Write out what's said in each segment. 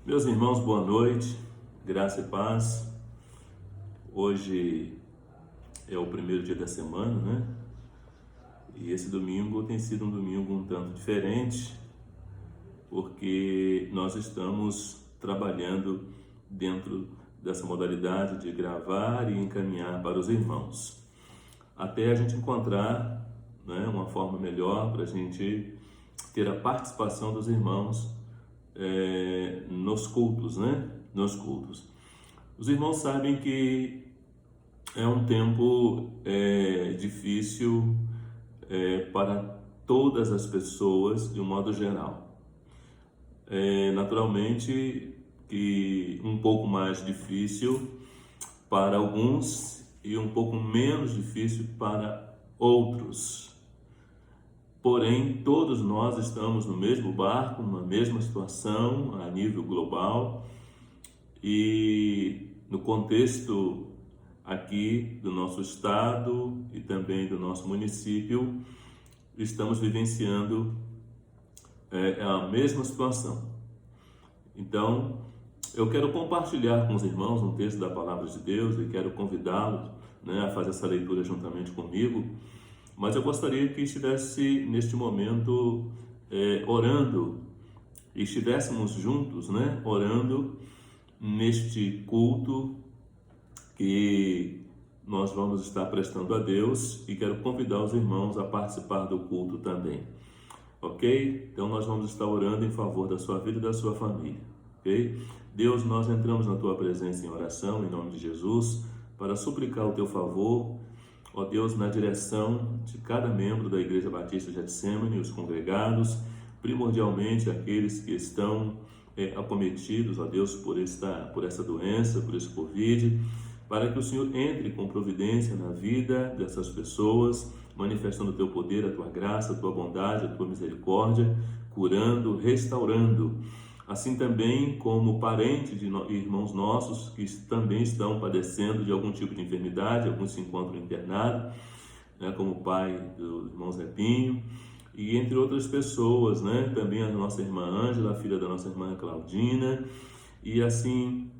Meus irmãos, boa noite, graça e paz. Hoje é o primeiro dia da semana, né? E esse domingo tem sido um domingo um tanto diferente, porque nós estamos trabalhando dentro dessa modalidade de gravar e encaminhar para os irmãos, até a gente encontrar, né, uma forma melhor para a gente ter a participação dos irmãos nos cultos, né? Nos cultos. Os irmãos sabem que é um tempo difícil para todas as pessoas de um modo geral. Naturalmente que um pouco mais difícil para alguns e um pouco menos difícil para outros. Porém, todos nós estamos no mesmo barco, na mesma situação a nível global, e no contexto aqui do nosso estado e também do nosso município, estamos vivenciando a mesma situação. Então, eu quero compartilhar com os irmãos um texto da Palavra de Deus e quero convidá-los, né, a fazer essa leitura juntamente comigo. Mas eu gostaria que estivesse neste momento orando, e estivéssemos juntos, né, orando neste culto que nós vamos estar prestando a Deus, e quero convidar os irmãos a participar do culto também, ok? Então nós vamos estar orando em favor da sua vida e da sua família, ok? Deus, nós entramos na tua presença em oração, em nome de Jesus, para suplicar o teu favor, ó Deus, na direção de cada membro da Igreja Batista Getsemane, os congregados, primordialmente aqueles que estão acometidos, ó Deus, por essa doença, por esse Covid, para que o Senhor entre com providência na vida dessas pessoas, manifestando o teu poder, a tua graça, a tua bondade, a tua misericórdia, curando, restaurando. Assim também como parentes de irmãos nossos que também estão padecendo de algum tipo de enfermidade, alguns se encontram internados, né, como o pai do irmão Zé Pinho, e entre outras pessoas, né, também a nossa irmã Ângela, a filha da nossa irmã Claudina, e assim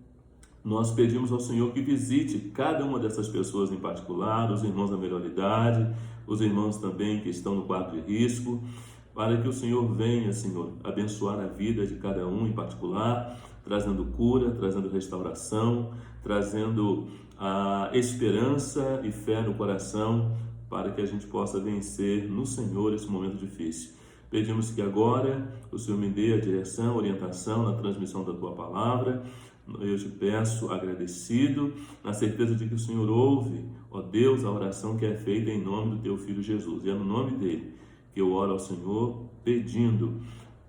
nós pedimos ao Senhor que visite cada uma dessas pessoas em particular, os irmãos da melhor idade, os irmãos também que estão no quadro de risco, para que o Senhor venha, Senhor, abençoar a vida de cada um em particular, trazendo cura, trazendo restauração, trazendo a esperança e fé no coração, para que a gente possa vencer no Senhor esse momento difícil. Pedimos que agora o Senhor me dê a direção, a orientação na transmissão da Tua Palavra. Eu te peço, agradecido, na certeza de que o Senhor ouve, ó Deus, a oração que é feita em nome do Teu Filho Jesus. E é no nome dele que eu oro ao Senhor, pedindo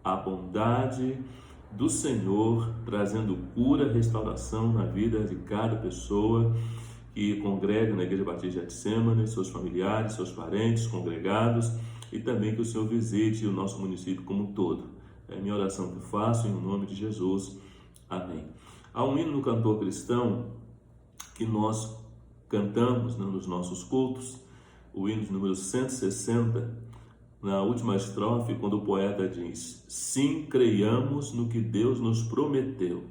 a bondade do Senhor, trazendo cura, restauração na vida de cada pessoa que congrega na Igreja Batista Getsemane, seus familiares, seus parentes, congregados, e também que o Senhor visite o nosso município como um todo. É a minha oração que faço em nome de Jesus. Amém. Há um hino no cantor cristão que nós cantamos, né, nos nossos cultos, o hino de número 160, na última estrofe, quando o poeta diz: sim, creiamos no que Deus nos prometeu.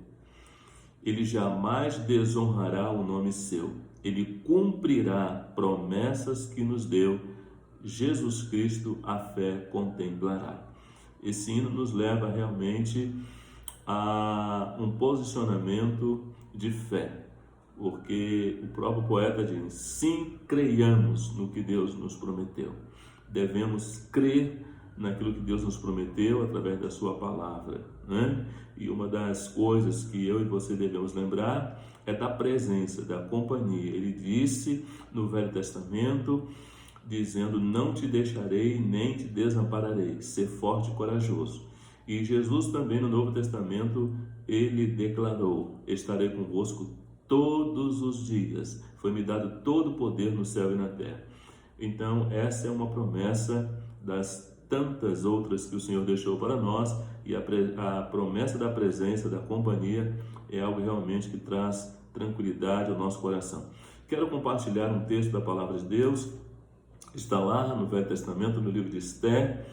Ele jamais desonrará o nome seu. Ele cumprirá promessas que nos deu. Jesus Cristo a fé contemplará. Esse hino nos leva realmente a um posicionamento de fé, porque o próprio poeta diz: sim, creiamos no que Deus nos prometeu. Devemos crer naquilo que Deus nos prometeu através da sua palavra, né? E uma das coisas que eu e você devemos lembrar é da presença, da companhia. Ele disse no Velho Testamento, dizendo: não te deixarei nem te desampararei, ser forte e corajoso. E Jesus também no Novo Testamento, ele declarou: estarei convosco todos os dias, foi-me dado todo o poder no céu e na terra. Então essa é uma promessa das tantas outras que o Senhor deixou para nós, e a promessa da presença, da companhia, é algo realmente que traz tranquilidade ao nosso coração. Quero compartilhar um texto da Palavra de Deus, está lá no Velho Testamento, no livro de Esther,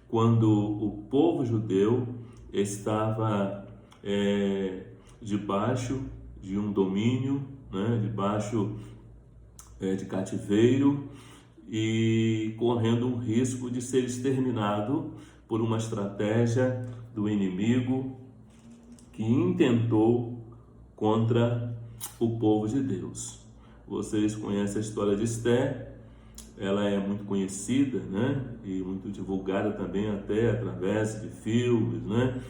quando o povo judeu estava debaixo de um domínio, né? Debaixo de cativeiro e correndo um risco de ser exterminado por uma estratégia do inimigo que intentou contra o povo de Deus. Vocês conhecem a história de Esther, ela é muito conhecida, né? E muito divulgada também até através de filmes, né?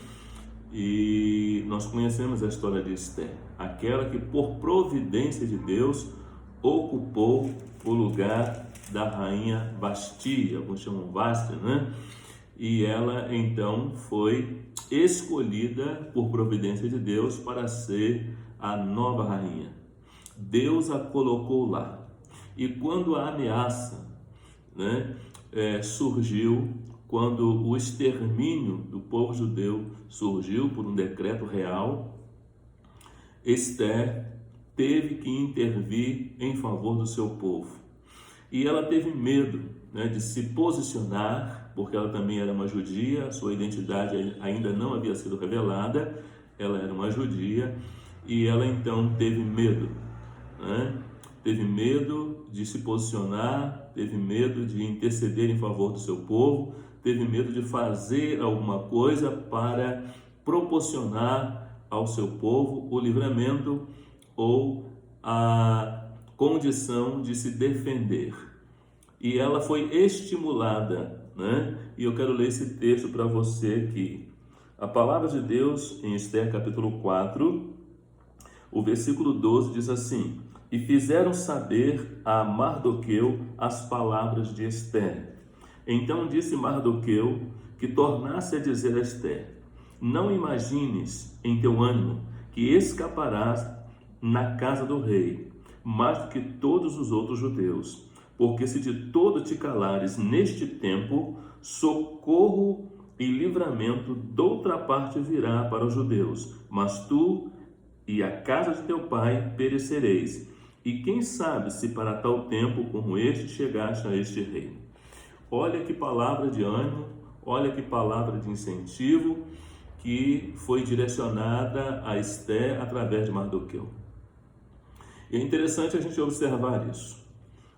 E nós conhecemos a história de Esther, aquela que por providência de Deus ocupou o lugar da rainha Vasti, alguns chamam Vasti, né? E ela então foi escolhida por providência de Deus para ser a nova rainha. Deus a colocou lá. E quando a ameaça, né, surgiu, quando o extermínio do povo judeu surgiu por um decreto real, Esther teve que intervir em favor do seu povo. E ela teve medo, né, de se posicionar, porque ela também era uma judia, sua identidade ainda não havia sido revelada, ela era uma judia, e ela então teve medo, né? Teve medo de se posicionar, teve medo de interceder em favor do seu povo, teve medo de fazer alguma coisa para proporcionar ao seu povo o livramento ou a condição de se defender. E ela foi estimulada, né? E eu quero ler esse texto para você aqui. A palavra de Deus em Esther capítulo 4, o versículo 12 diz assim: e fizeram saber a Mardoqueu as palavras de Esther. Então disse Mardoqueu que tornasse a dizer a Esther: não imagines em teu ânimo que escaparás na casa do rei, mais do que todos os outros judeus, porque se de todo te calares neste tempo, socorro e livramento doutra parte virá para os judeus, mas tu e a casa de teu pai perecereis. E quem sabe se para tal tempo como este chegaste a este reino. Olha que palavra de ânimo, olha que palavra de incentivo que foi direcionada a Esther através de Mardoqueu. E é interessante a gente observar isso.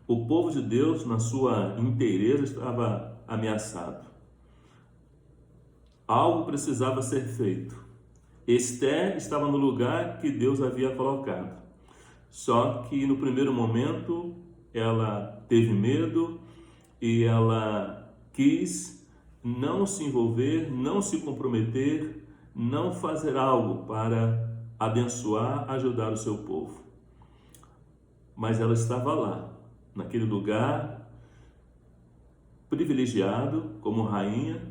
O povo de Deus, na sua inteireza, estava ameaçado. Algo precisava ser feito. Esther estava no lugar que Deus havia colocado. Só que no primeiro momento ela teve medo e ela quis não se envolver, não se comprometer, não fazer algo para abençoar, ajudar o seu povo. Mas ela estava lá, naquele lugar privilegiado como rainha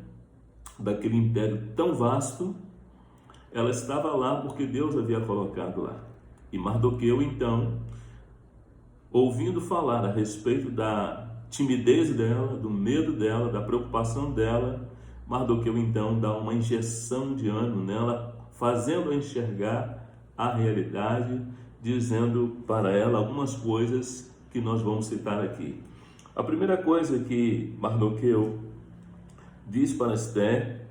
daquele império tão vasto. Ela estava lá porque Deus havia colocado lá. E Mardoqueu, então, ouvindo falar a respeito da timidez dela, do medo dela, da preocupação dela, Mardoqueu, então, dá uma injeção de ânimo nela, fazendo-a enxergar a realidade, dizendo para ela algumas coisas que nós vamos citar aqui. A primeira coisa que Mardoqueu diz para Esther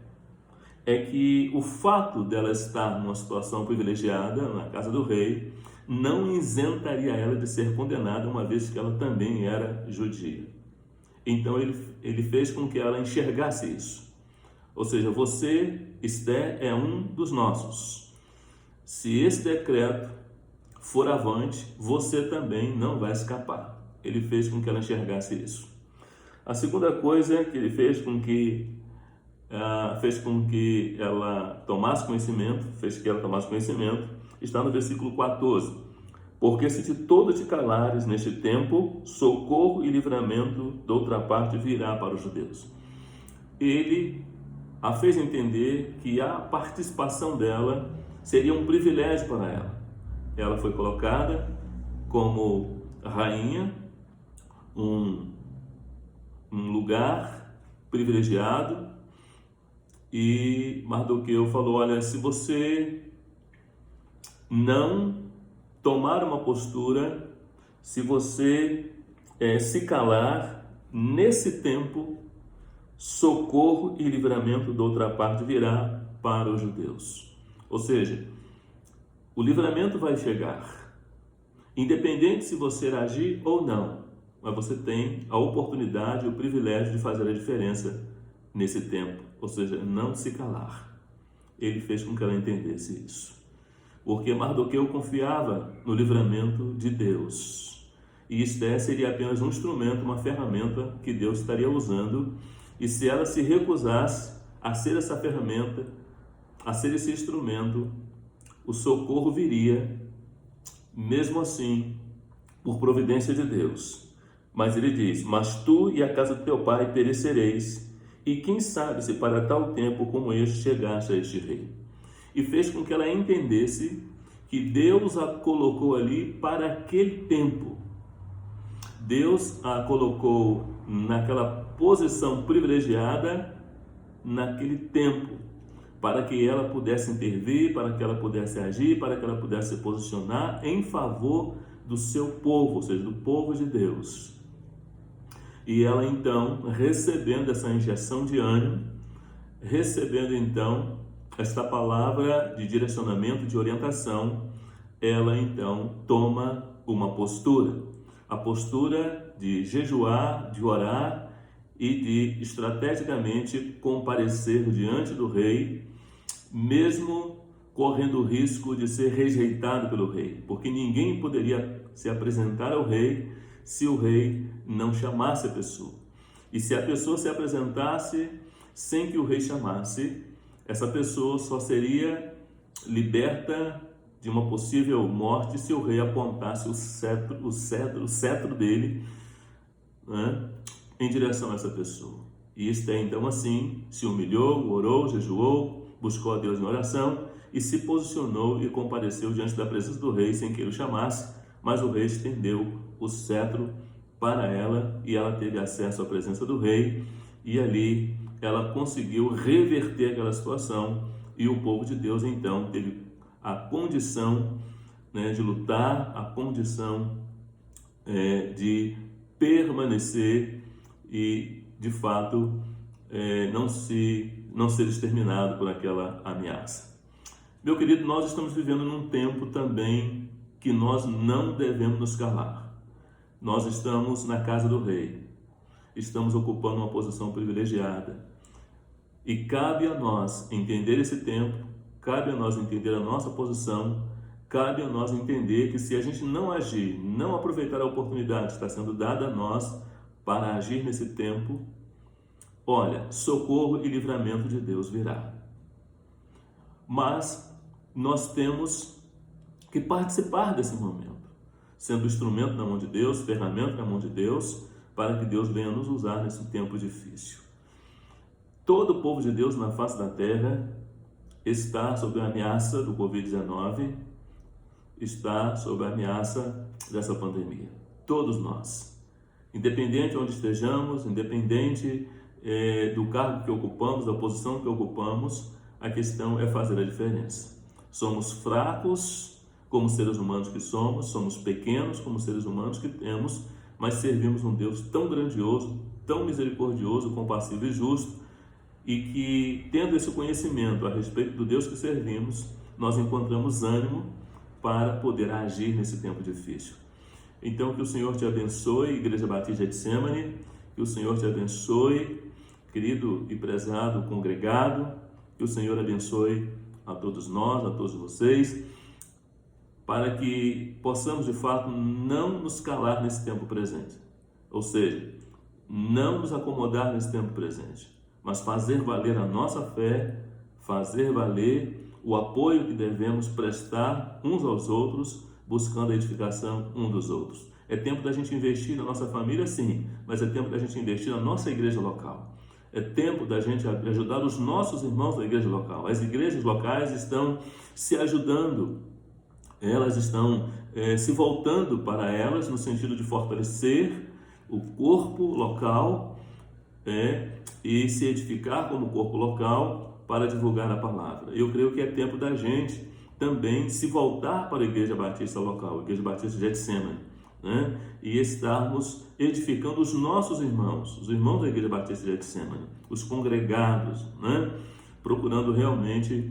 é que o fato dela estar numa situação privilegiada na casa do rei não isentaria ela de ser condenada, uma vez que ela também era judia. Então ele fez com que ela enxergasse isso. Ou seja, você, Esther, é um dos nossos. Se esse decreto for avante, você também não vai escapar. Ele fez com que ela enxergasse isso. A segunda coisa que ele fez com que ela tomasse conhecimento, está no versículo 14. Porque se de todo te calares neste tempo, socorro e livramento de outra parte virá para os judeus. Ele a fez entender que a participação dela seria um privilégio para ela. Ela foi colocada como rainha, um lugar privilegiado, e Mardoqueu falou: olha, se você não tomar uma postura, se você se calar, nesse tempo, socorro e livramento de outra parte virá para os judeus. Ou seja, o livramento vai chegar, independente se você agir ou não, mas você tem a oportunidade, o privilégio de fazer a diferença nesse tempo, ou seja, não se calar. Ele fez com que ela entendesse isso, porque Mardoqueu confiava no livramento de Deus, e Esther seria apenas um instrumento, uma ferramenta que Deus estaria usando, e se ela se recusasse a ser essa ferramenta, a ser esse instrumento, o socorro viria, mesmo assim, por providência de Deus. Mas ele diz: mas tu e a casa do teu pai perecereis, e quem sabe se para tal tempo como este chegaste a este rei. E fez com que ela entendesse que Deus a colocou ali para aquele tempo. Deus a colocou naquela posição privilegiada, naquele tempo, para que ela pudesse intervir, para que ela pudesse agir, para que ela pudesse se posicionar em favor do seu povo, ou seja, do povo de Deus. E ela então, recebendo essa injeção de ânimo, recebendo então esta palavra de direcionamento, de orientação, ela então toma uma postura, a postura de jejuar, de orar e de estrategicamente comparecer diante do rei, mesmo correndo o risco de ser rejeitado pelo rei, porque ninguém poderia se apresentar ao rei se o rei não chamasse a pessoa. E se a pessoa se apresentasse sem que o rei chamasse, essa pessoa só seria liberta de uma possível morte se o rei apontasse o cetro dele, né, em direção a essa pessoa. E Esther então assim se humilhou, orou, jejuou, buscou a Deus em oração e se posicionou e compareceu diante da presença do rei sem que ele o chamasse, mas o rei estendeu o cetro para ela e ela teve acesso à presença do rei, e ali ela conseguiu reverter aquela situação, e o povo de Deus então teve a condição, né, de lutar, a condição de permanecer e de fato não ser exterminado por aquela ameaça. Meu querido, nós estamos vivendo num tempo também que nós não devemos nos calar. Nós estamos na casa do rei, estamos ocupando uma posição privilegiada, e cabe a nós entender esse tempo, cabe a nós entender a nossa posição, cabe a nós entender que se a gente não agir, não aproveitar a oportunidade que está sendo dada a nós para agir nesse tempo, olha, socorro e livramento de Deus virá. Mas nós temos que participar desse momento, sendo instrumento na mão de Deus, ferramenta na mão de Deus, para que Deus venha nos usar nesse tempo difícil. Todo o povo de Deus na face da terra está sob a ameaça do Covid-19, está sob a ameaça dessa pandemia. Todos nós, independente de onde estejamos, independente do cargo que ocupamos, da posição que ocupamos, a questão é fazer a diferença. Somos fracos como seres humanos que somos pequenos como seres humanos que temos, mas servimos um Deus tão grandioso, tão misericordioso, compassivo e justo, e que, tendo esse conhecimento a respeito do Deus que servimos, nós encontramos ânimo para poder agir nesse tempo difícil. Então, que o Senhor te abençoe, Igreja Batista de Getsemane, que o Senhor te abençoe, querido e prezado congregado, que o Senhor abençoe a todos nós, a todos vocês, para que possamos de fato não nos calar nesse tempo presente, ou seja, não nos acomodar nesse tempo presente, mas fazer valer a nossa fé, fazer valer o apoio que devemos prestar uns aos outros, buscando a edificação uns dos outros. É tempo da gente investir na nossa família, sim, mas é tempo da gente investir na nossa igreja local. É tempo da gente ajudar os nossos irmãos da igreja local. As igrejas locais estão se ajudando, elas estão se voltando para elas no sentido de fortalecer o corpo local e se edificar como corpo local para divulgar a palavra. Eu creio que é tempo da gente também se voltar para a Igreja Batista local, a Igreja Batista de Getsemane, né? E estarmos edificando os nossos irmãos, os irmãos da Igreja Batista de Getsemane, os congregados, né? Procurando realmente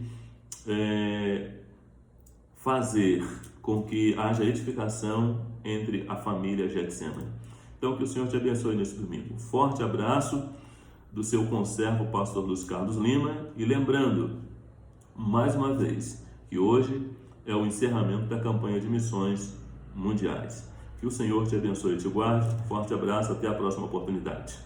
fazer com que haja edificação entre a família Getsemane. Então, que o Senhor te abençoe nesse domingo. Forte abraço do seu conservo, pastor Luiz Carlos Lima, e lembrando, mais uma vez, que hoje é o encerramento da campanha de missões mundiais. Que o Senhor te abençoe e te guarde. Forte abraço, até a próxima oportunidade.